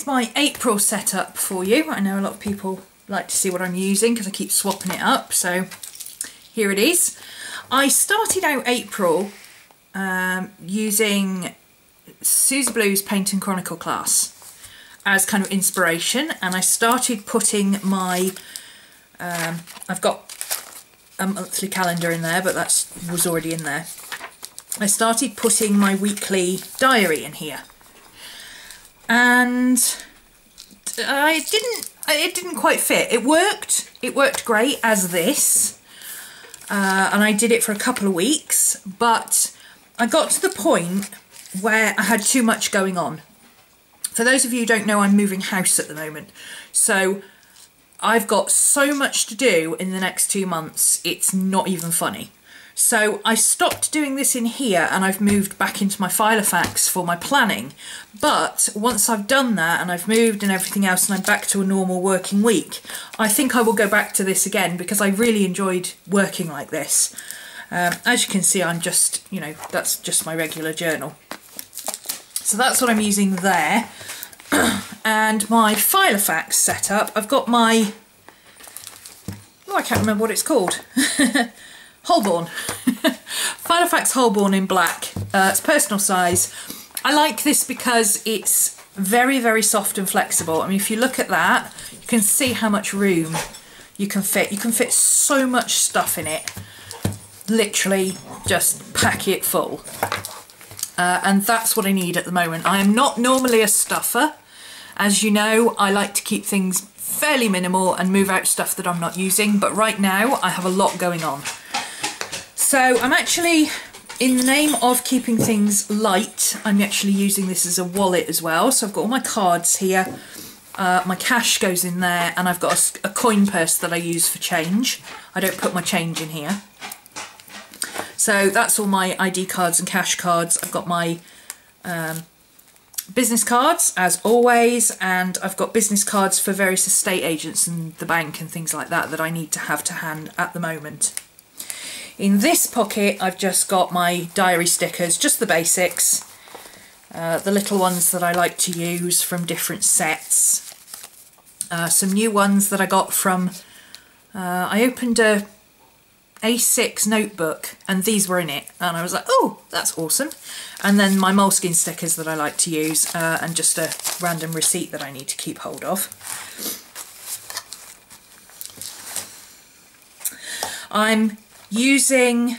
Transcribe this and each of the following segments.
here's my April setup for you. I know a lot of people like to see what I'm using because I keep swapping it up, so here it is. I started out April using Susie Blue's Paint and Chronicle class as kind of inspiration, and I started putting my I've got a monthly calendar in there, but that was already in there. I started putting my weekly diary in here, and it didn't quite fit. It worked great as this, and I did it for a couple of weeks, but I got to the point where I had too much going on. For those of you who don't know, I'm moving house at the moment, so I've got so much to do in the next 2 months, it's not even funny. So I stopped doing this in here and I've moved back into my Filofax for my planning. But once I've done that and I've moved and everything else and I'm back to a normal working week, I think I will go back to this again because I really enjoyed working like this. As you can see, I'm just, you know, that's just my regular journal. So that's what I'm using there. And my Filofax setup, I've got my, oh, I can't remember what it's called. Holborn. Filofax Holborn in black. It's personal size. I like this because it's very, very soft and flexible. I mean, if you look at that, you can see how much room you can fit. You can fit so much stuff in it. Literally just pack it full. And that's what I need at the moment. I am not normally a stuffer. As you know, I like to keep things fairly minimal and move out stuff that I'm not using, but right now I have a lot going on. So I'm actually, in the name of keeping things light, I'm actually using this as a wallet as well. So I've got all my cards here, my cash goes in there, and I've got a coin purse that I use for change. I don't put my change in here. So that's all my ID cards and cash cards. I've got my business cards, as always, and I've got business cards for various estate agents and the bank and things like that that I need to have to hand at the moment. In this pocket, I've just got my diary stickers, just the basics, the little ones that I like to use from different sets. Some new ones that I got from, I opened a A5 notebook and these were in it, and I was like, oh, that's awesome. And then my Moleskine stickers that I like to use, and just a random receipt that I need to keep hold of. I'm using,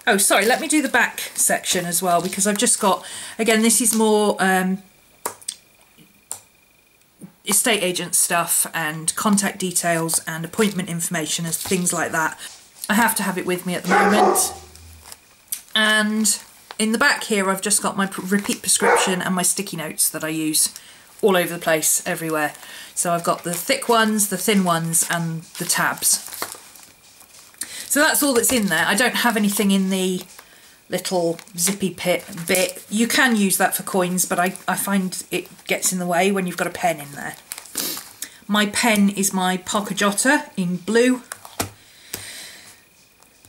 oh sorry, let me do the back section as well, because I've just got, again, this is more estate agent stuff and contact details and appointment information and things like that. I have to have it with me at the moment. And in the back here, I've just got my repeat prescription and my sticky notes that I use all over the place, everywhere. So I've got the thick ones, the thin ones, and the tabs. So that's all that's in there. I don't have anything in the little zippy bit. You can use that for coins, but I find it gets in the way when you've got a pen in there. My pen is my Pocket Jotter in blue.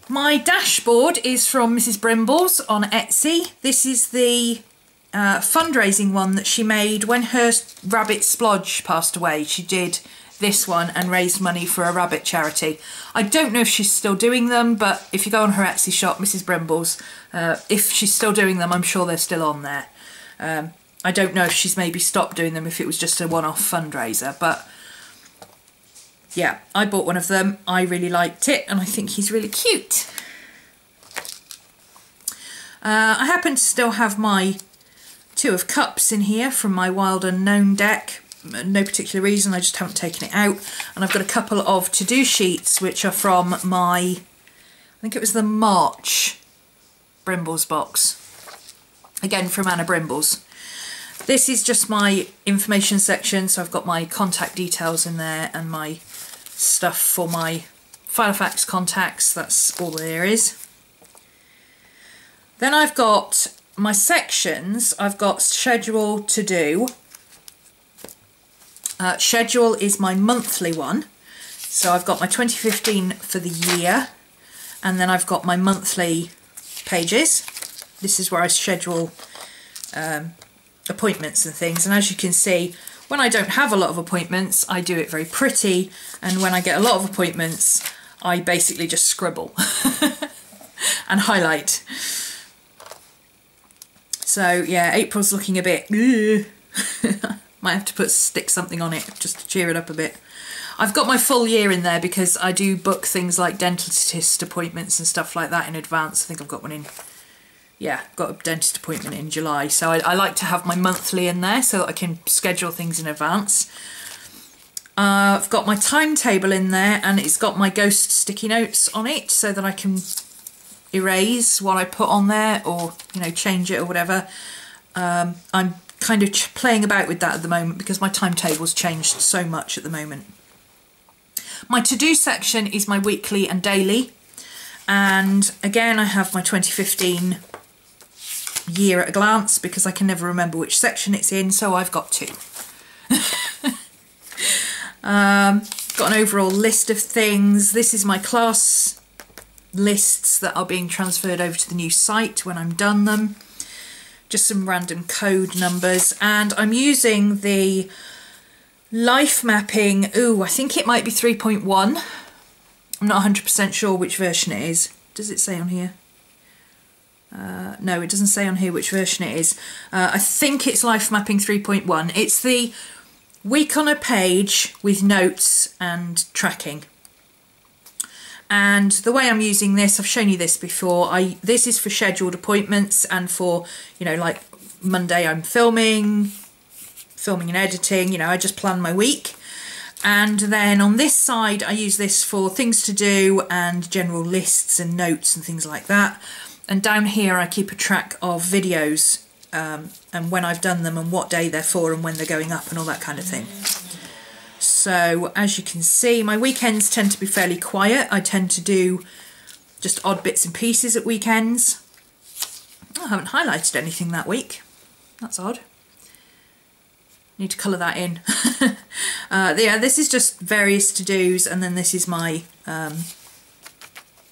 My dashboard is from Mrs. Brimble's on Etsy. This is the fundraising one that she made when her rabbit Splodge passed away. She did this one and raised money for a rabbit charity. I don't know if she's still doing them, but if you go on her Etsy shop, Mrs. Brimble's, if she's still doing them, I'm sure they're still on there. I don't know if she's maybe stopped doing them, if it was just a one-off fundraiser, but yeah, I bought one of them. I really liked it and I think he's really cute. I happen to still have my Two of Cups in here from my Wild Unknown deck. No particular reason, I just haven't taken it out. And I've got a couple of to-do sheets which are from my, I think it was the March Brimble's box. Again from Anna Brimble's. This is just my information section, so I've got my contact details in there and my stuff for my Filofax contacts. That's all there is. Then I've got my sections. I've got schedule to do. Schedule is my monthly one. So I've got my 2015 for the year, and then I've got my monthly pages. This is where I schedule appointments and things, and as you can see, When I don't have a lot of appointments, I do it very pretty, and when I get a lot of appointments, I basically just scribble and highlight. So yeah, April's looking a bit might have to stick something on it just to cheer it up a bit. I've got my full year in there because I do book things like dentist appointments and stuff like that in advance. I think I've got one in, yeah, got a dentist appointment in July. So I like to have my monthly in there so that I can schedule things in advance. I've got my timetable in there, and it's got my ghost sticky notes on it so that I can erase what I put on there, or, you know, change it or whatever. I'm kind of playing about with that at the moment because my timetable's changed so much at the moment. My to-do section is my weekly and daily, and again I have my 2015 year at a glance because I can never remember which section it's in, so I've got two. Got an overall list of things. This is my class lists that are being transferred over to the new site when I'm done them. Just some random code numbers, and I'm using the life mapping. I think it might be 3.1. I'm not 100% sure which version it is. Does it say on here? No, it doesn't say on here which version it is. I think it's life mapping 3.1. It's the week on a page with notes and tracking. And the way I'm using this, I've shown you this before, this is for scheduled appointments and for, you know, like Monday I'm filming and editing, you know, I just plan my week. And then on this side, I use this for things to do and general lists and notes and things like that. And down here, I keep a track of videos and when I've done them and what day they're for and when they're going up and all that kind of thing. So as you can see, my weekends tend to be fairly quiet. I tend to do just odd bits and pieces at weekends. I haven't highlighted anything that week. That's odd. Need to colour that in. Yeah, this is just various to-dos, and then this is my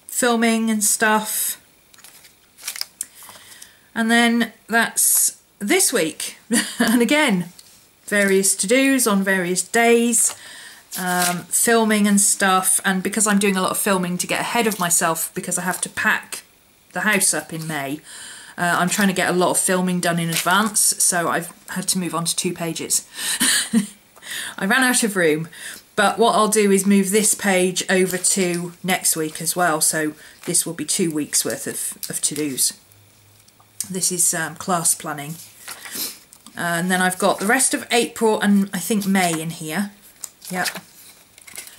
filming and stuff. And then that's this week. And again, various to-dos on various days, filming and stuff. And because I'm doing a lot of filming to get ahead of myself, because I have to pack the house up in May, I'm trying to get a lot of filming done in advance, so I've had to move on to 2 pages. I ran out of room, but what I'll do is move this page over to next week as well, so this will be 2 weeks worth of to-dos. This is class planning. And then I've got the rest of April and I think May in here. Yep.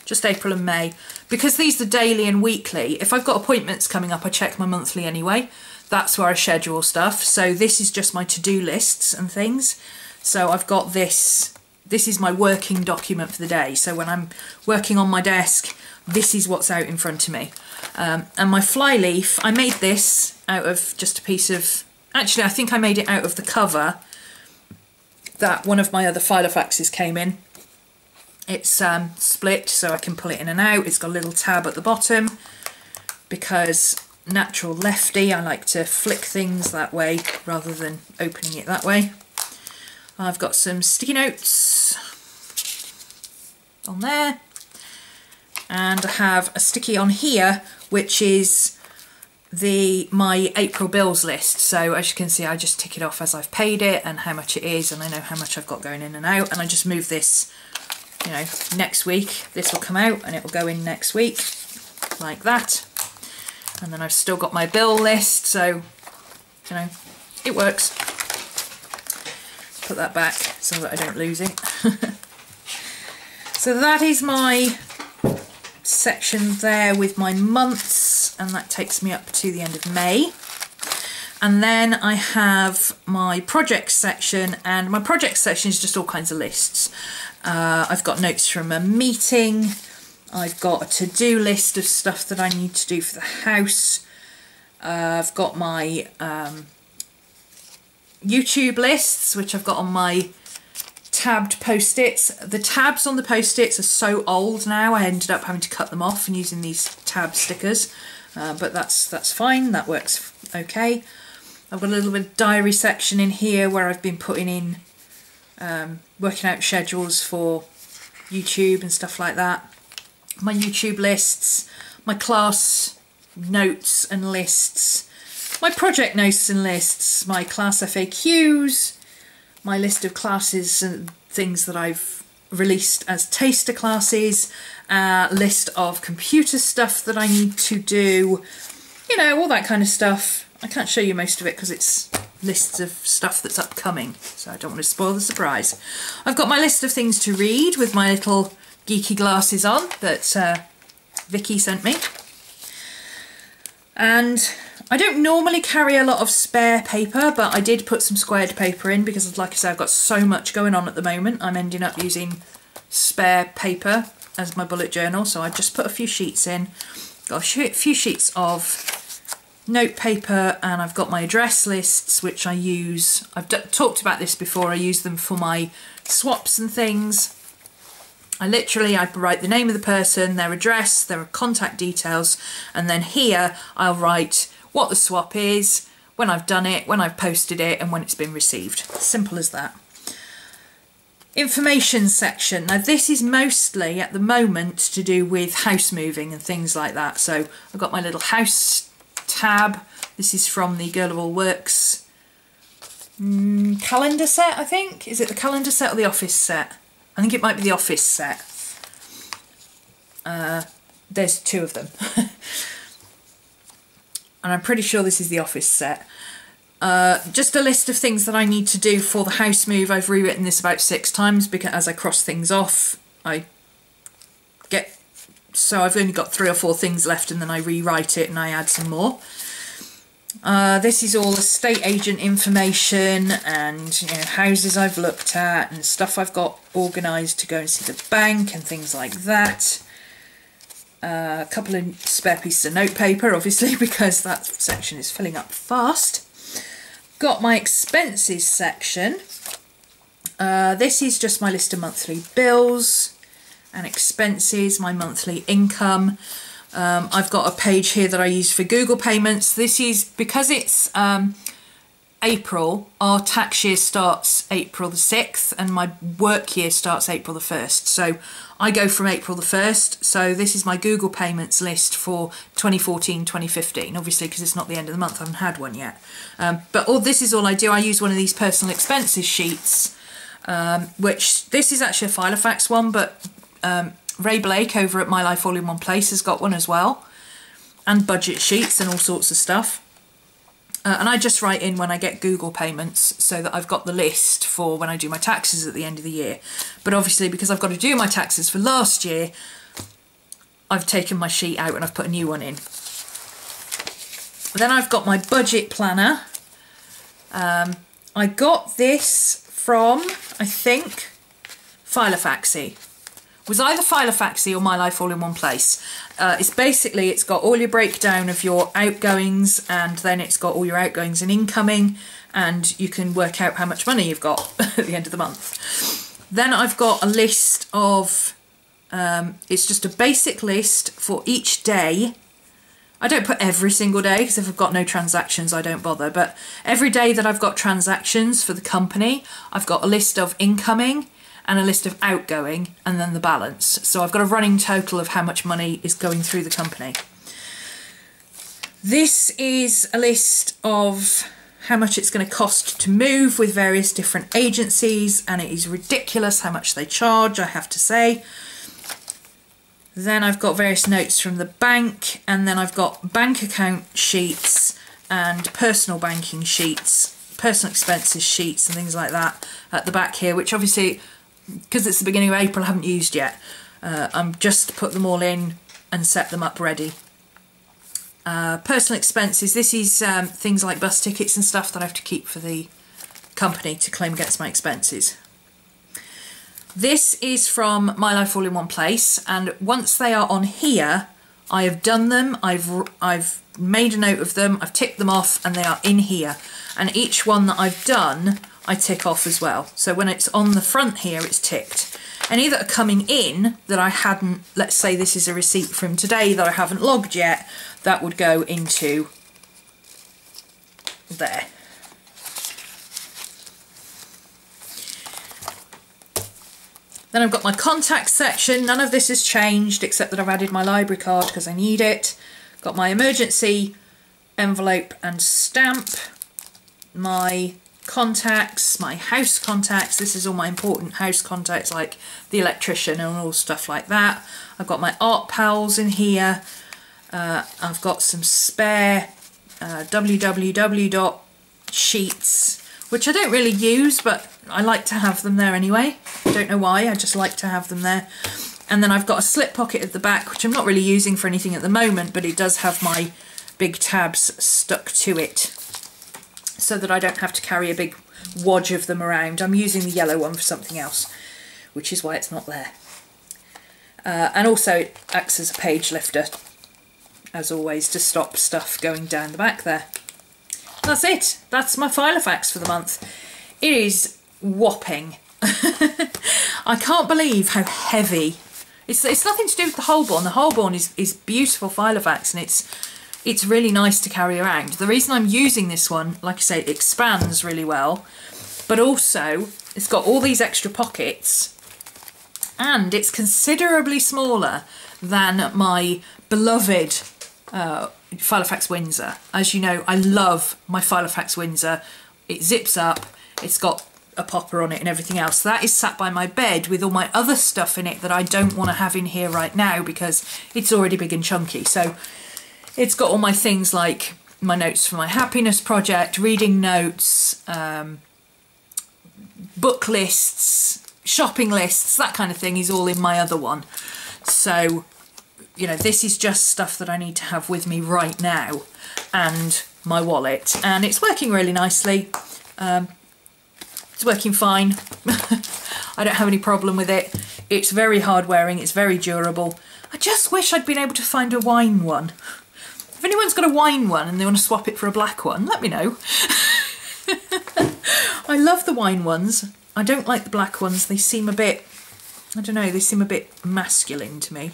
Just April and May. Because these are daily and weekly, if I've got appointments coming up, I check my monthly anyway. That's where I schedule stuff. So this is just my to-do lists and things. So I've got this. This is my working document for the day. So when I'm working on my desk, this is what's out in front of me. And my flyleaf, I made this out of just a piece of... Actually, I think I made it out of the cover that one of my other Filofaxes came in. It's split so I can pull it in and out. It's got a little tab at the bottom because natural lefty, I like to flick things that way rather than opening it that way. I've got some sticky notes on there, and I have a sticky on here which is my April bills list. So as you can see, I just tick it off as I've paid it and how much it is, and I know how much I've got going in and out, and I just move this, you know, next week this will come out and it will go in next week like that. And then I've still got my bill list, so you know, it works. Put that back so that I don't lose it. So that is my section there with my months, and that takes me up to the end of May. And then I have my projects section, and my projects section is just all kinds of lists. I've got notes from a meeting, I've got a to-do list of stuff that I need to do for the house, I've got my YouTube lists, which I've got on my tabbed post-its. The tabs on the post-its are so old now, I ended up having to cut them off and using these tab stickers, but that's fine, that works okay. I've got a little bit of diary section in here where I've been putting in working out schedules for YouTube and stuff like that. My YouTube lists, my class notes and lists, my project notes and lists, my class FAQs, my list of classes and things that I've released as taster classes, list of computer stuff that I need to do, you know, all that kind of stuff. I can't show you most of it because it's lists of stuff that's upcoming, so I don't want to spoil the surprise. I've got my list of things to read with my little geeky glasses on that Vicky sent me. And I don't normally carry a lot of spare paper, but I did put some squared paper in because, like I said, I've got so much going on at the moment. I'm ending up using spare paper as my bullet journal, so I just put a few sheets in. Got a few sheets of note paper, and I've got my address lists, which I use. I've talked about this before. I use them for my swaps and things. I write the name of the person, their address, their contact details, and then here I'll write what the swap is, when I've done it, when I've posted it, and when it's been received. Simple as that. Information section. Now this is mostly at the moment to do with house moving and things like that. So I've got my little house tab. This is from the Girl of All Works calendar set, I think. Is it the calendar set or the office set? I think it might be the office set. There's two of them. And I'm pretty sure this is the office set. Just a list of things that I need to do for the house move. I've rewritten this about 6 times because as I cross things off, so I've only got 3 or 4 things left, and then I rewrite it and I add some more. This is all estate agent information and, you know, houses I've looked at and stuff I've got organised to go and see the bank and things like that. A couple of spare pieces of notepaper, obviously, because that section is filling up fast. Got my expenses section. This is just my list of monthly bills and expenses, my monthly income. I've got a page here that I use for Google payments. This is because it's April, our tax year starts April the 6th and my work year starts April the 1st. So I go from April the 1st. So this is my Google payments list for 2014, 2015, obviously because it's not the end of the month. I haven't had one yet. But this is all I do. I use one of these personal expenses sheets, which this is actually a Filofax one, but Ray Blake over at My Life All in One Place has got one as well, and budget sheets and all sorts of stuff. And I just write in when I get Google payments so that I've got the list for when I do my taxes at the end of the year. But obviously because I've got to do my taxes for last year, I've taken my sheet out and I've put a new one in. Then I've got my budget planner. I got this from, I think, Filofaxy. It was either Filofaxy or My Life All in One Place. It's got all your breakdown of your outgoings, and then it's got all your outgoings and incoming, and you can work out how much money you've got at the end of the month. Then I've got a list of, it's just a basic list for each day. I don't put every single day because if I've got no transactions I don't bother, but every day that I've got transactions for the company, I've got a list of incoming and a list of outgoing, and then the balance. So I've got a running total of how much money is going through the company. This is a list of how much it's going to cost to move with various different agencies, and it is ridiculous how much they charge, I have to say. Then I've got various notes from the bank, and then I've got bank account sheets and personal banking sheets, personal expenses sheets and things like that at the back here, which obviously, because it's the beginning of April, I haven't used yet. I'm just put them all in and set them up ready. Personal expenses, this is things like bus tickets and stuff that I have to keep for the company to claim against my expenses. This is from My Life All in One Place, and once they are on here, I have done them, I've made a note of them, I've ticked them off, and they are in here. And each one that I've done, I tick off as well. So when it's on the front here, it's ticked. Any that are coming in that I hadn't, let's say this is a receipt from today that I haven't logged yet, that would go into there. Then I've got my contacts section. None of this has changed except that I've added my library card because I need it. Got my emergency envelope and stamp, my contacts, my house contacts. This is all my important house contacts like the electrician and all stuff like that. I've got my art pals in here. I've got some spare www sheets, which I don't really use, but I like to have them there anyway. I don't know why, I just like to have them there. And then I've got a slip pocket at the back, which I'm not really using for anything at the moment, but it does have my big tabs stuck to it so that I don't have to carry a big wodge of them around. I'm using the yellow one for something else, which is why it's not there. And also it acts as a page lifter, as always, to stop stuff going down the back there. That's it. That's my Filofax for the month. It is whopping. I can't believe how heavy. It's nothing to do with the Holborn. The Holborn is beautiful Filofax, and it's really nice to carry around. The reason I'm using this one, like I say, it expands really well, but also it's got all these extra pockets, and it's considerably smaller than my beloved Filofax Windsor. As you know, I love my Filofax Windsor. It zips up, it's got a popper on it and everything else. That is sat by my bed with all my other stuff in it that I don't want to have in here right now because it's already big and chunky. So it's got all my things like my notes for my happiness project, reading notes, book lists, shopping lists, that kind of thing is all in my other one. So, you know, this is just stuff that I need to have with me right now, and my wallet, and it's working really nicely. It's working fine. I don't have any problem with it. It's very hard wearing, it's very durable. I just wish I'd been able to find a wine one. If anyone's got a wine one and they want to swap it for a black one, let me know. I love the wine ones. I don't like the black ones. They seem a bit, I don't know, they seem a bit masculine to me.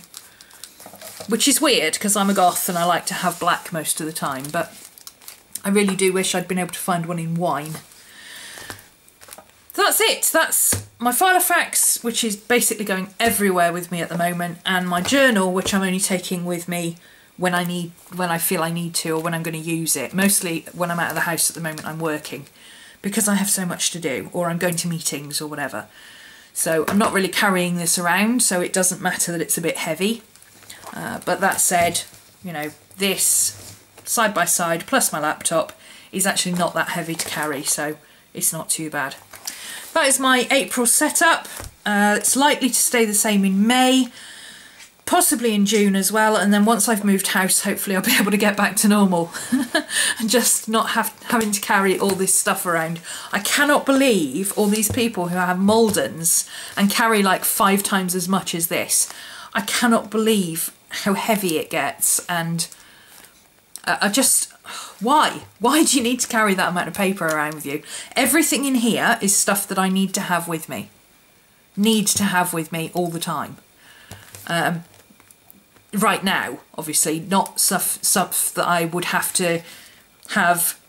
Which is weird because I'm a goth and I like to have black most of the time, but I really do wish I'd been able to find one in wine. So that's it. That's my Filofax, which is basically going everywhere with me at the moment, and my journal, which I'm only taking with me when I feel I need to, or when I'm going to use it. Mostly when I'm out of the house at the moment, I'm working because I have so much to do, or I'm going to meetings or whatever. So I'm not really carrying this around, so it doesn't matter that it's a bit heavy. But that said, you know, this side by side plus my laptop is actually not that heavy to carry, so it's not too bad. That is my April setup. It's likely to stay the same in May, possibly in June as well, and then once I've moved house, hopefully I'll be able to get back to normal and just not having to carry all this stuff around. I cannot believe all these people who have Maldens and carry like 5 times as much as this. I cannot believe how heavy it gets, and I just, why do you need to carry that amount of paper around with you? Everything in here is stuff that I need to have with me all the time. Right now, obviously, not stuff that I would have to have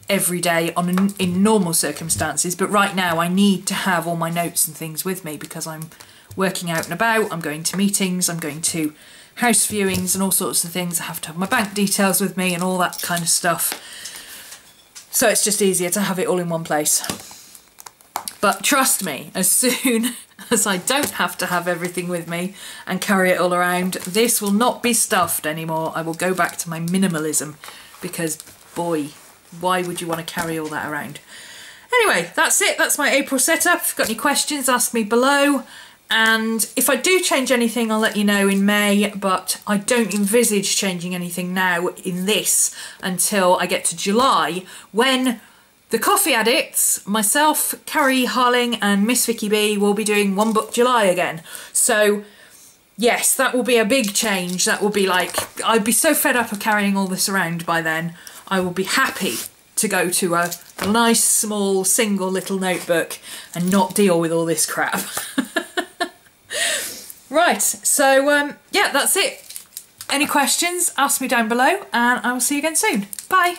every day in normal circumstances, but right now I need to have all my notes and things with me because I'm working out and about, I'm going to meetings, I'm going to house viewings and all sorts of things. I have to have my bank details with me and all that kind of stuff. So it's just easier to have it all in one place. But trust me, as soon as I don't have to have everything with me and carry it all around, this will not be stuffed anymore. I will go back to my minimalism because, boy, why would you want to carry all that around? Anyway, that's it. That's my April setup. If you've got any questions, ask me below. And if I do change anything, I'll let you know in May, but I don't envisage changing anything now in this until I get to July, when the Coffee Addicts, myself, Carrie Harling and Miss Vicky B will be doing One Book July again. So yes, that will be a big change. That will be like, I'd be so fed up of carrying all this around by then. I will be happy to go to a nice, small, single little notebook and not deal with all this crap. Right, so yeah, that's it. Any questions, ask me down below, and I will see you again soon. Bye.